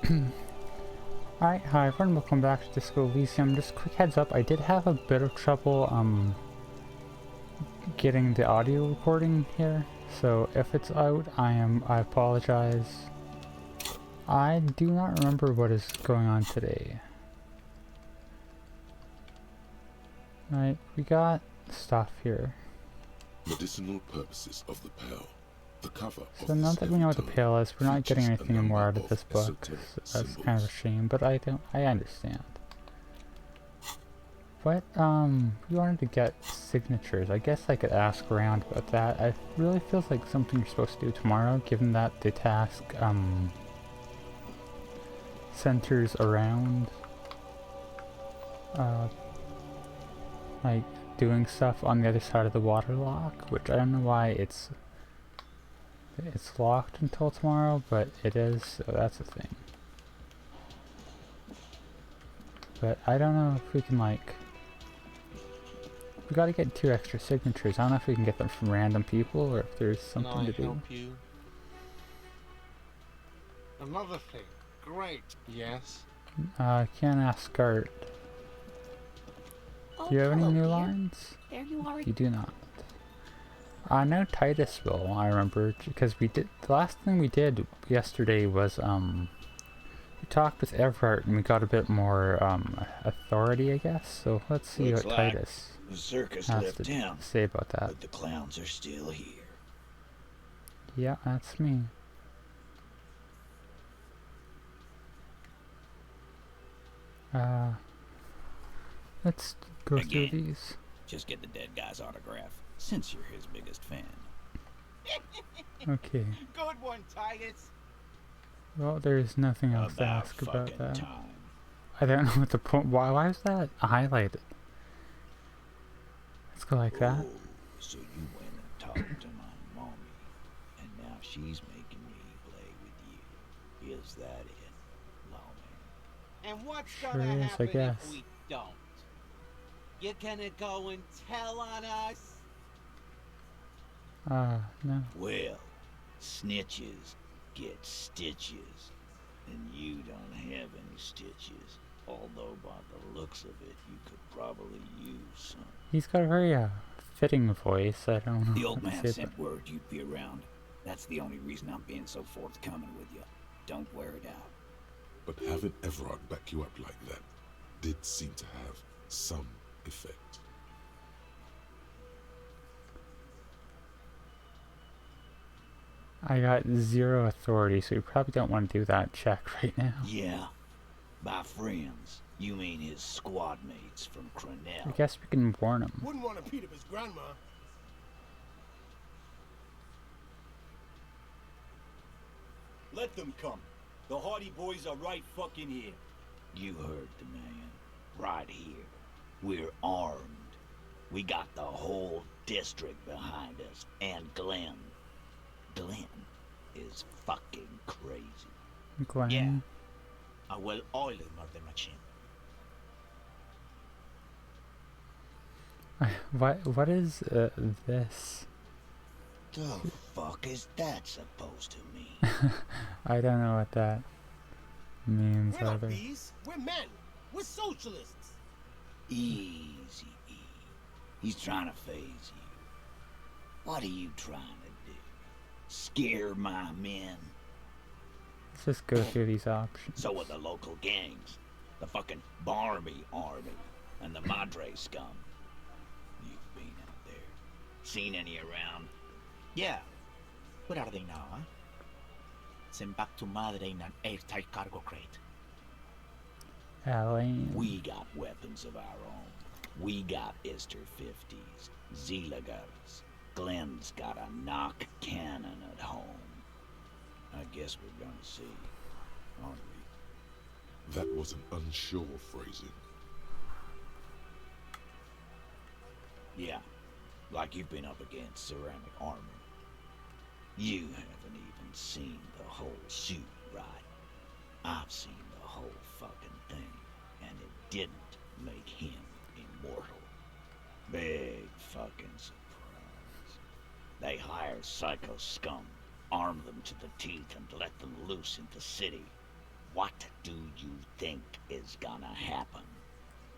Alright, hi everyone, welcome back to Disco Elysium. Just quick heads up, I did have a bit of trouble getting the audio recording here, so if it's out, I apologize. I do not remember what is going on today. Right, we got stuff here. Medicinal purposes of the Pale. The cover So now that we know what the Pale is, we're not getting anything more out of this book. So that's kind of a shame, but I understand. What, we wanted to get signatures. I guess I could ask around about that. It really feels like something you're supposed to do tomorrow, given that the task, centers around, like, doing stuff on the other side of the water lock, which I don't know why it's locked until tomorrow, but it is, so that's a thing. But I don't know if we can, like, we gotta get 2 extra signatures. I don't know if we can get them from random people or if there's something to do. Help you? Another thing. Great. Yes. Can't ask Skart. Oh, Do you have any hello, new dear. lines? There you are. You do not. I know Titus will, I remember, because the last thing we did yesterday was, we talked with Everett and we got a bit more, authority, I guess, so let's see Looks what like Titus the circus has left to town, say about that. but the clowns are still here. Yeah, that's me. Let's go through Again. these. Just get the dead guy's autograph, since you're his biggest fan. Okay. Good one, Titus. Well, there's nothing else to About ask about fucking that. time. I don't know what the point. Why is that highlighted? Let's go like that. Oh, so you went and talked to my mommy, and now she's making me play with you. Is that it, Lawman? And what's Sure gonna is, I happen guess. if we don't? You gonna go and tell on us? No. Well, snitches get stitches, and you don't have any stitches. Although by the looks of it, you could probably use some. He's got a very, fitting voice. I don't know. The old how to man say sent word you'd be around. That's the only reason I'm being so forthcoming with you. Don't wear it out. But having Everard back you up like that did seem to have some effect. I got 0 authority, so we probably don't want to do that check right now. Yeah. By friends, you mean his squad mates from I Cronell. guess we can warn him. Wouldn't want to beat up his grandma. Let them come. The Hardy Boys are right fucking here. You heard the man. Right here. We're armed. We got the whole district behind us. And Glenn. Glenn is fucking crazy. Glenn. Yeah. A well-oiled murder machine. What is this? The fuck is that supposed to mean? I don't know what that means We're not either. bees. We're men. We're socialists. Easy, E. He's trying to phase you. What are you trying to do? Scare my men? Let's just go through these options. So are the local gangs. The fucking Barmy Army. And the Madre scum. You've been out there. Seen any around? Yeah. Where are they now, huh? Sent back to Madre in an airtight cargo crate. Elaine. We got weapons of our own. We got Ister 50s, Zilagars. Glenn's got a knock cannon at home. I guess we're gonna see, aren't we? That was an unsure phrasing. Yeah, like you've been up against ceramic armor. You haven't even seen the whole suit, right? I've seen the whole fucking thing, and it didn't make him immortal. Big fucking surprise. They hire psycho scum, arm them to the teeth, and let them loose in the city. What do you think is gonna happen?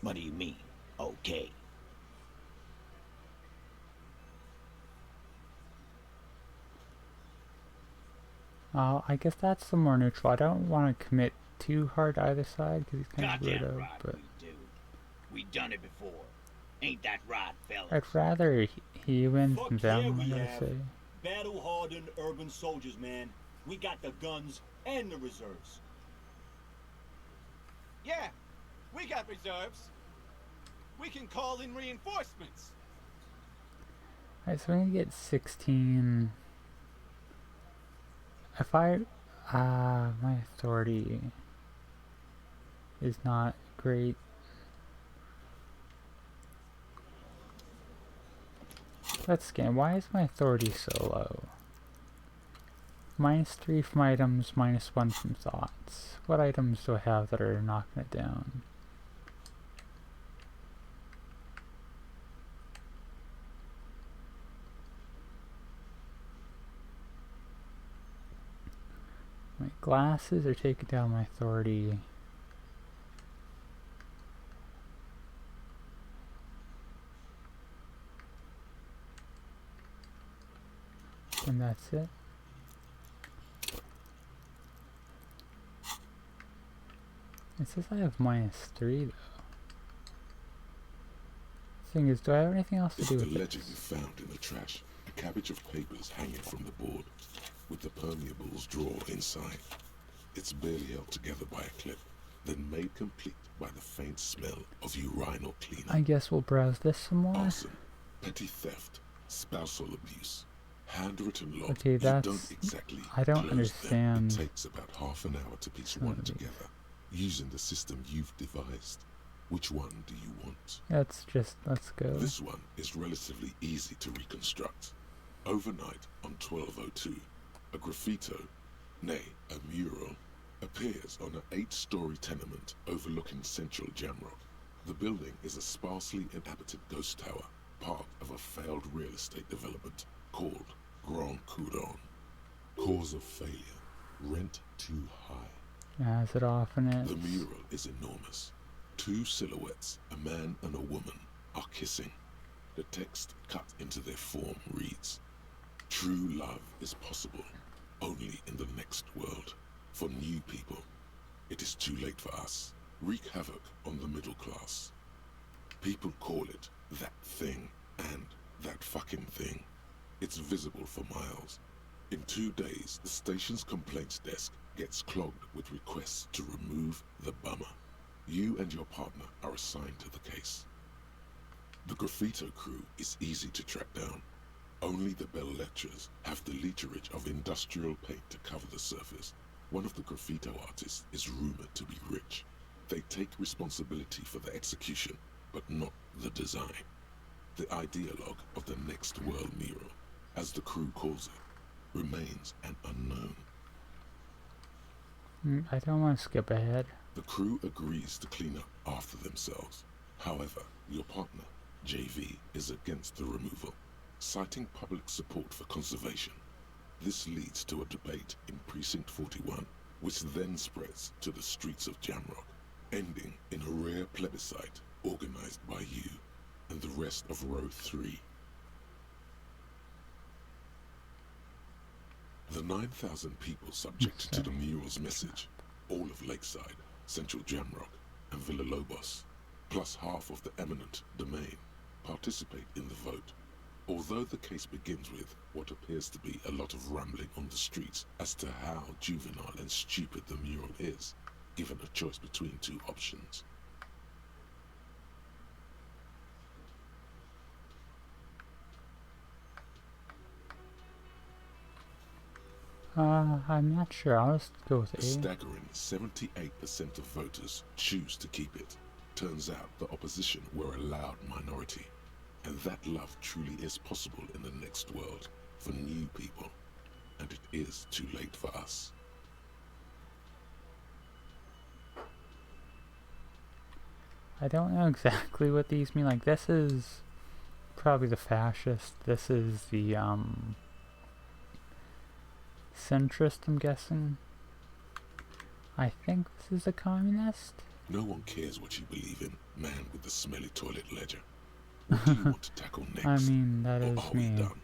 What do you mean, okay? I guess that's the more neutral. I don't want to commit too hard to either side because he's kind of Goddamn weirdo, right but we do. We done it before. Ain't that right, fellas? I'd rather he wins Fuck than yeah, them, I we gotta have. say. Battle-hardened urban soldiers, man. We got the guns and the reserves. Yeah, we got reserves. We can call in reinforcements. Alright, so we're gonna get 16. If I, my authority is not great. Let's scan. Why is my authority so low? -3 from items, -1 from thoughts. What items do I have that are knocking it down? My glasses are taking down my authority. And that's it. It says I have -3 though. Thing is, do I have anything else to It's do the with ledger this? you found in the trash. A cabbage of papers hanging from the board, with the permeables drawer inside. It's barely held together by a clip, then made complete by the faint smell of urinal cleaner. I guess we'll browse this some more. Arson, petty theft, spousal abuse, handwritten log. Okay, You that's... don't exactly I don't close them. understand. It takes about half an hour to piece one together, using the system you've devised. Which one do you want? Let's go. This one is relatively easy to reconstruct. Overnight on 1202, a graffito, nay, a mural, appears on an 8-story tenement overlooking central Jamrock. The building is a sparsely inhabited ghost tower, part of a failed real estate development called Grand Coudon. Cause of failure, rent too high. As it often is. The mural is enormous. 2 silhouettes, a man and a woman, are kissing. The text cut into their form reads, "True love is possible only in the next world. For new people, it is too late for us. Wreak havoc on the middle class." People call it that thing and that fucking thing. It's visible for miles. In 2 days, the station's complaints desk gets clogged with requests to remove the bummer. You and your partner are assigned to the case. The graffito crew is easy to track down. Only the Bell Lectures have the literage of industrial paint to cover the surface. One of the graffito artists is rumored to be rich. They take responsibility for the execution, but not the design. The ideologue of the Next World mural, as the crew calls it, remains an unknown. I don't want to skip ahead. The crew agrees to clean up after themselves. However, your partner, JV, is against the removal, citing public support for conservation. This leads to a debate in Precinct 41, which then spreads to the streets of Jamrock, ending in a rare plebiscite organized by you and the rest of Row 3. The 9,000 people subjected to the mural's message, all of Lakeside, Central Jamrock, and Villa Lobos, plus half of the eminent domain, participate in the vote. Although the case begins with what appears to be a lot of rambling on the streets as to how juvenile and stupid the mural is, given a choice between 2 options. I'm not sure. I'll just go with A A. staggering 78% of voters choose to keep it. Turns out the opposition were a loud minority, and that love truly is possible in the next world for new people, and it is too late for us. I don't know exactly what these mean. Like, this is probably the fascist. This is the, centrist, I'm guessing. I think this is a communist. No one cares what you believe in, man with the smelly toilet ledger. What do you want to tackle next? I mean, that or is are we me. done?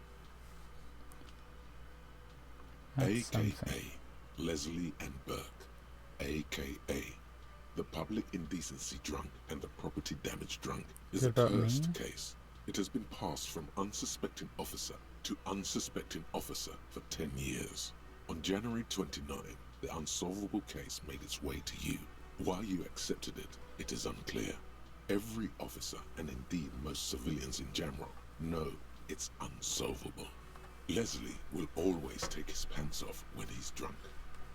That's AKA something. Leslie and Burke, AKA the public indecency drunk and the property damage drunk, is Is it a about cursed me? case. It has been passed from unsuspecting officer to unsuspecting officer for 10 years. On January 29, the unsolvable case made its way to you. Why you accepted it, it is unclear. Every officer, and indeed most civilians in Jamrock, know it's unsolvable. Leslie will always take his pants off when he's drunk.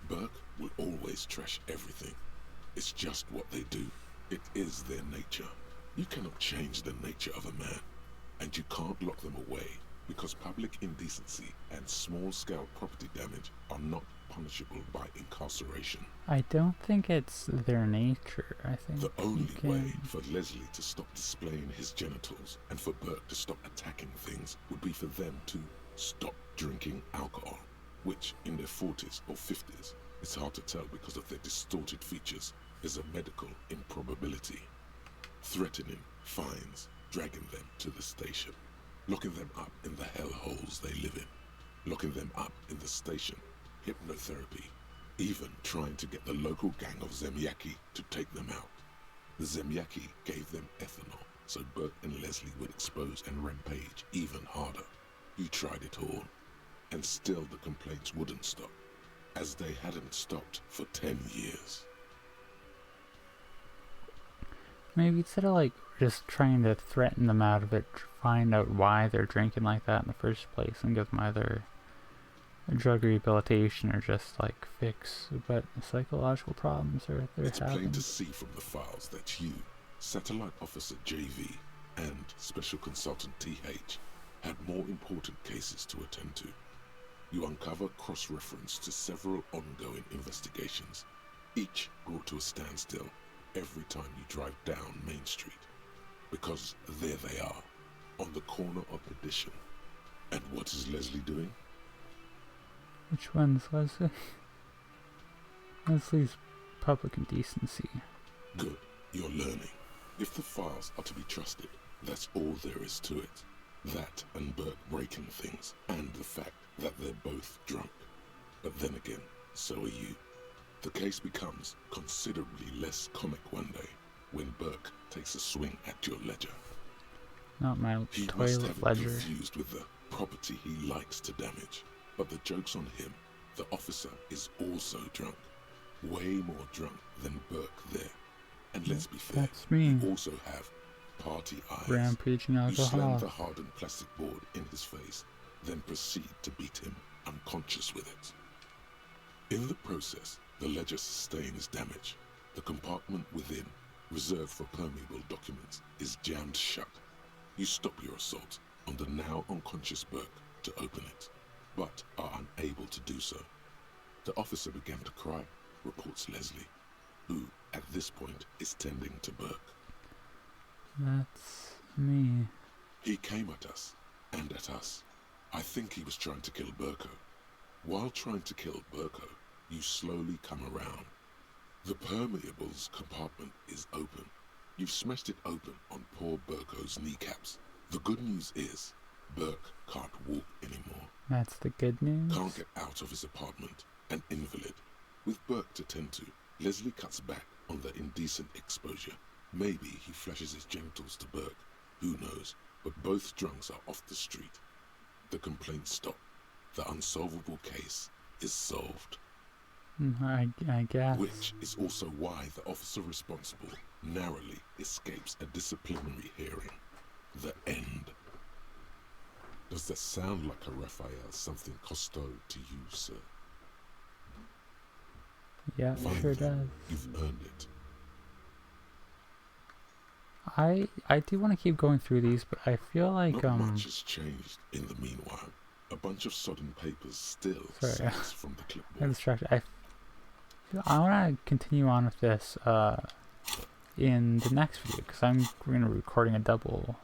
Burke will always trash everything. It's just what they do. It is their nature. You cannot change the nature of a man, and you can't lock them away because public indecency and small-scale property damage are not punishable by incarceration. I don't think it's their nature. I think The only you can... way for Leslie to stop displaying his genitals and for Burke to stop attacking things would be for them to stop drinking alcohol, which in their 40s or 50s, it's hard to tell because of their distorted features, is a medical improbability. Threatening fines, dragging them to the station, locking them up in the hellholes they live in, locking them up in the station, hypnotherapy, even trying to get the local gang of Zemyaki to take them out. The Zemyaki gave them ethanol, so Burke and Leslie would expose and rampage even harder. You tried it all, and still the complaints wouldn't stop, as they hadn't stopped for 10 years. Maybe instead of like just trying to threaten them out of it, find out why they're drinking like that in the first place and give them either drug rehabilitation or just like fix what psychological problems are they're It's having. plain to see from the files that you, Satellite Officer JV, and Special Consultant TH had more important cases to attend to. You uncover cross-reference to several ongoing investigations, each brought to a standstill every time you drive down Main Street. Because there they are, on the corner of Edition. And what is Leslie doing? Which one's Leslie? Leslie's public indecency. Good, you're learning. If the files are to be trusted, that's all there is to it. That and Burke breaking things, and the fact that they're both drunk. But then again, so are you. The case becomes considerably less comic one day when Burke takes a swing at your ledger. Not my He must toilet have it ledger. confused with the property he likes to damage. But the joke's on him. The officer is also drunk. Way more drunk than Burke there. And let's be fair, That's me. you also have party eyes. Rampaging You slam alcohol. the hardened plastic board in his face, then proceed to beat him unconscious with it. In the process, the ledger sustains damage. The compartment within, reserved for permeable documents, is jammed shut. You stop your assault on the now unconscious Burke to open it, but are unable to do so. The officer began to cry, reports Leslie, who, at this point, is tending to Burke. That's me. He came at us, and at us. I think he was trying to kill Burko. While trying to kill Burko, you slowly come around. The permeables compartment is open. You've smashed it open on poor Burko's kneecaps. The good news is, Burke can't walk anymore. That's the good news. Can't get out of his apartment, an invalid. With Burke to tend to, Leslie cuts back on the indecent exposure. Maybe he flashes his genitals to Burke, who knows, but both drunks are off the street. The complaints stop. The unsolvable case is solved. I guess. Which is also why the officer responsible narrowly escapes a disciplinary hearing. The end. Does that sound like a Raphael something costo to you, sir? Yeah, it Fine sure then. does. You've earned it. I do want to keep going through these, but I feel like Not much has changed in the meanwhile. A bunch of sodden papers still Sorry. sags from the I'm clipboard. distracted. I want to continue on with this in the next video because we're gonna be recording a double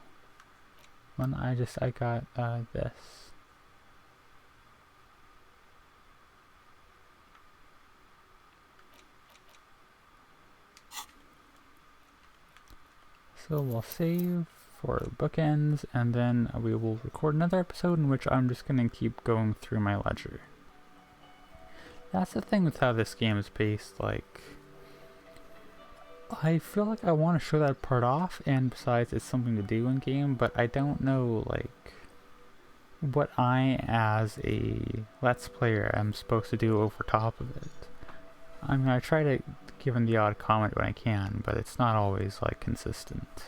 one. I got this. So we'll save for bookends, and then we will record another episode in which I'm just going to keep going through my ledger. That's the thing with how this game is paced, like, I feel like I want to show that part off, and besides it's something to do in game, but I don't know, like, what I as a Let's Player am supposed to do over top of it. I mean, I try to give in the odd comment when I can, but it's not always, like, consistent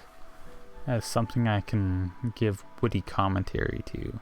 as something I can give witty commentary to.